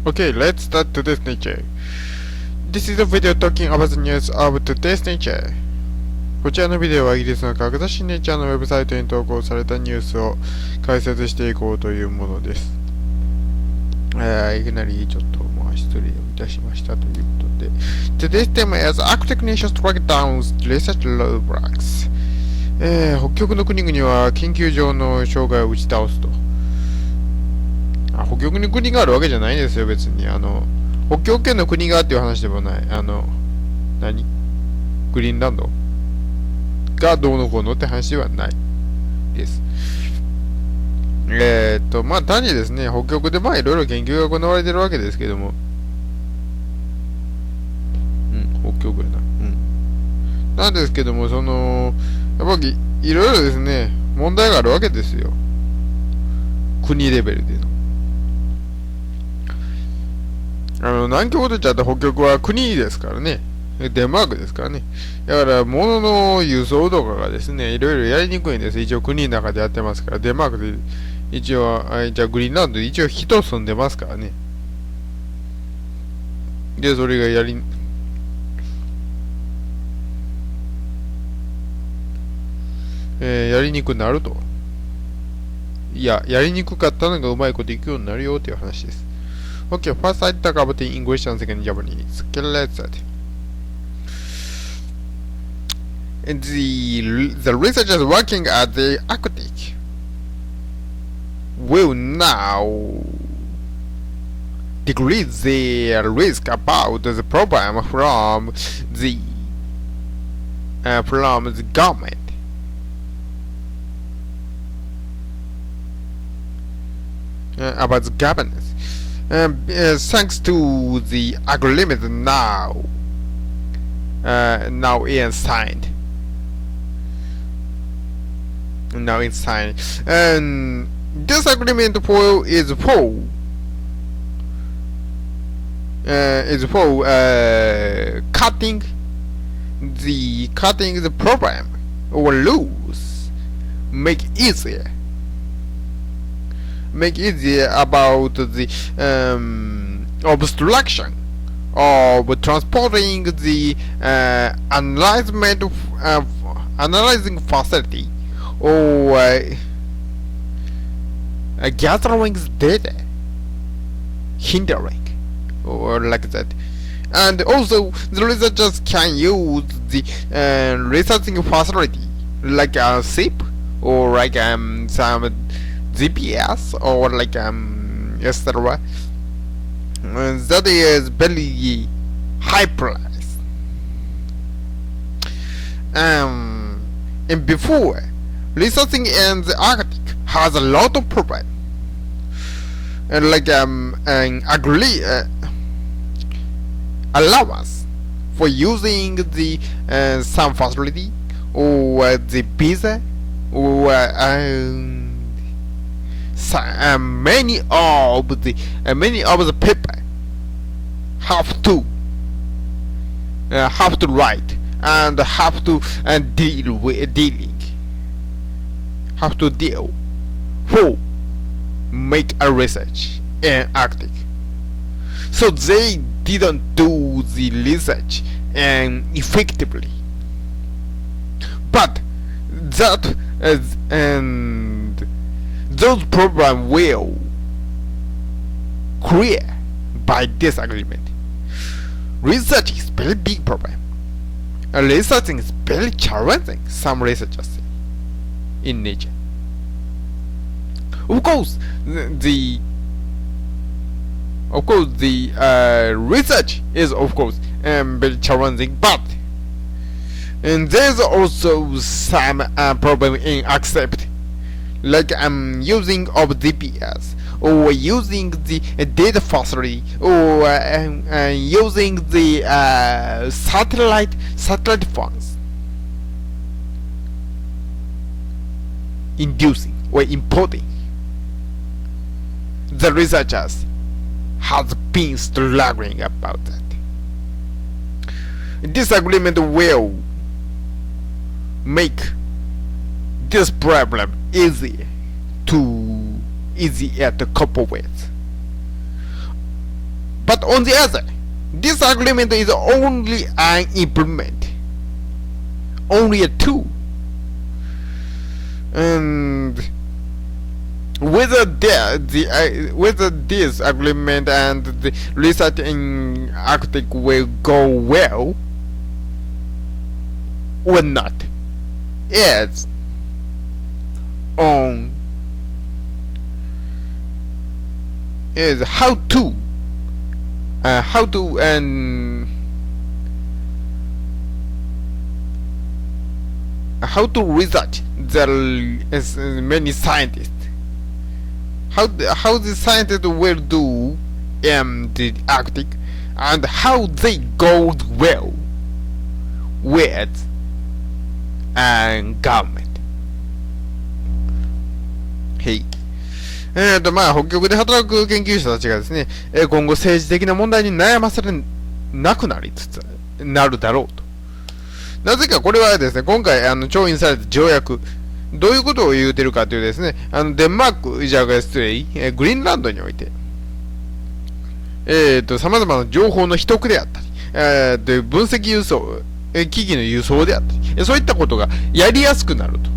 Okay, let's start today's nature. This is a video talking about the news of today's nature. こちらのビデオはイギリスの科学雑誌ネイチャーのウェブサイトに投稿されたニュースを解説していこうというものです。いきなりちょっと失礼をいたしましたということで。Today's theme is Arctic nations strike down research roadblocks. 北極の国々は研究上の障害を打ち倒すと。北極に国があるわけじゃないんですよ、別に。北極圏の国がっていう話でもない。何グリーンランドがどうのこうのって話ではないです。単にですね、北極でいろいろ研究が行われてるわけですけども。北極やな。なんですけども、やっぱりいろいろですね、問題があるわけですよ。国レベルでの。南極と言っちゃった北極は国ですからね。デンマークですからね。だから、物の輸送とかがですね、いろいろやりにくいんです。一応国の中でやってますから。デンマークで、一応、じゃあグリーンランドで一応人住んでますからね。で、それがやりにくくなると。いや、やりにくかったのがうまいこといくようになるよっていう話です。Okay, first I talk about the English and second Japanese. Okay, let's start. The researchers working at the Arctic will now decrease their risk about the problem from the government. About the governance. Thanks to the agreement now in signed. And this agreement is for cutting the problem or rules, make easier about the obstruction of transporting the analyzing facility or gathering data, hindering or like that. And also the researchers can use the researching facility like a SIP or like some GPS or like etc. That is very high price. And before, researching in the Arctic has a lot of problems. And like allowance for using the some facility or the visa or many of the people have to write and have to deal who make a research in Arctic. So they didn't do the research effectively. But that and those problems will clear by this agreement. Research is very big problem. Researching is very challenging, some researchers say, in nature. Of course, the research is of course very challenging, but there's also some problem in accept, like using of GPS or using the data facility or using the satellite phones, inducing or importing. The researchers has been struggling about that. This agreement will make this problem easier to cope with. But on the other, this agreement is only an implement, only a tool. And whether this agreement and the research in Arctic will go well or not is how to research the many scientists, how the scientists will do in the Arctic, and how they go well with government. はい。北極で働く研究者たちがですね、今後政治的な問題に悩まされなくなりつつなるだろうと。なぜかこれはですね、今回調印された条約、どういうことを言うてるかというですね、デンマーク、じゃあ失礼、グリーンランドにおいて、様々な情報の秘匿であったり、で分析輸送、機器の輸送であったり、そういったことがやりやすくなると。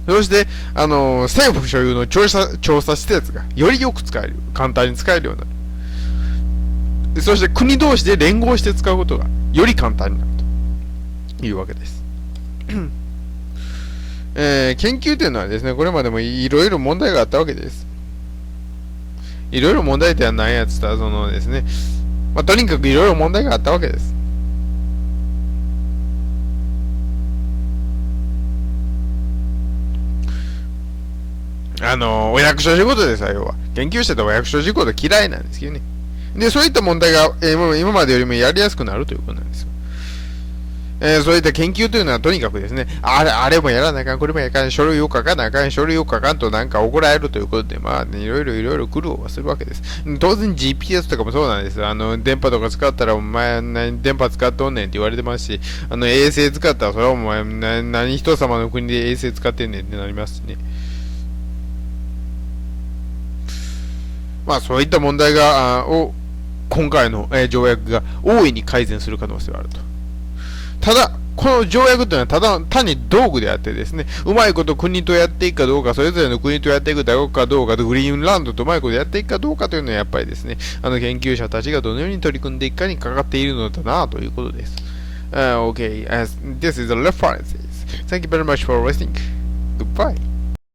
そして、政府所有の調査施設がよりよく使える、簡単に使えるようになる。そして国同士で連合して使うことがより簡単になるというわけです。研究というのはですね、これまでもいろいろ問題があったわけです。いろいろ問題点は何やつったら、そのですね、とにかくいろいろ問題があったわけです。お役所仕事ですよ、要は。研究者ってお役所仕事嫌いなんですけどね。で、そういった問題が、今までよりもやりやすくなるということなんですよ。そういった研究というのはとにかくですね、あれもやらなあかん、これもやらなあかん、書類を書かなあかん、書類を書かんとなんか怒られるということで、いろいろ苦労はするわけです。当然 GPS とかもそうなんです。電波とか使ったら、お前電波使っとんねんって言われてますし、衛星使ったら、それはお前何人様の国で衛星使ってんねんってなりますしね。そういった問題を今回の条約が大いに改善する可能性があると。ただ、この条約というのは単に道具であってですね、うまいこと国とやっていくかどうか、それぞれの国とやっていくかどうか、グリーンランドとうまいことやっていくかどうかというのはやっぱりですね、研究者たちがどのように取り組んでいくかにかかっているのだなということです。Okay, this is the references. Thank you very much for listening. Goodbye.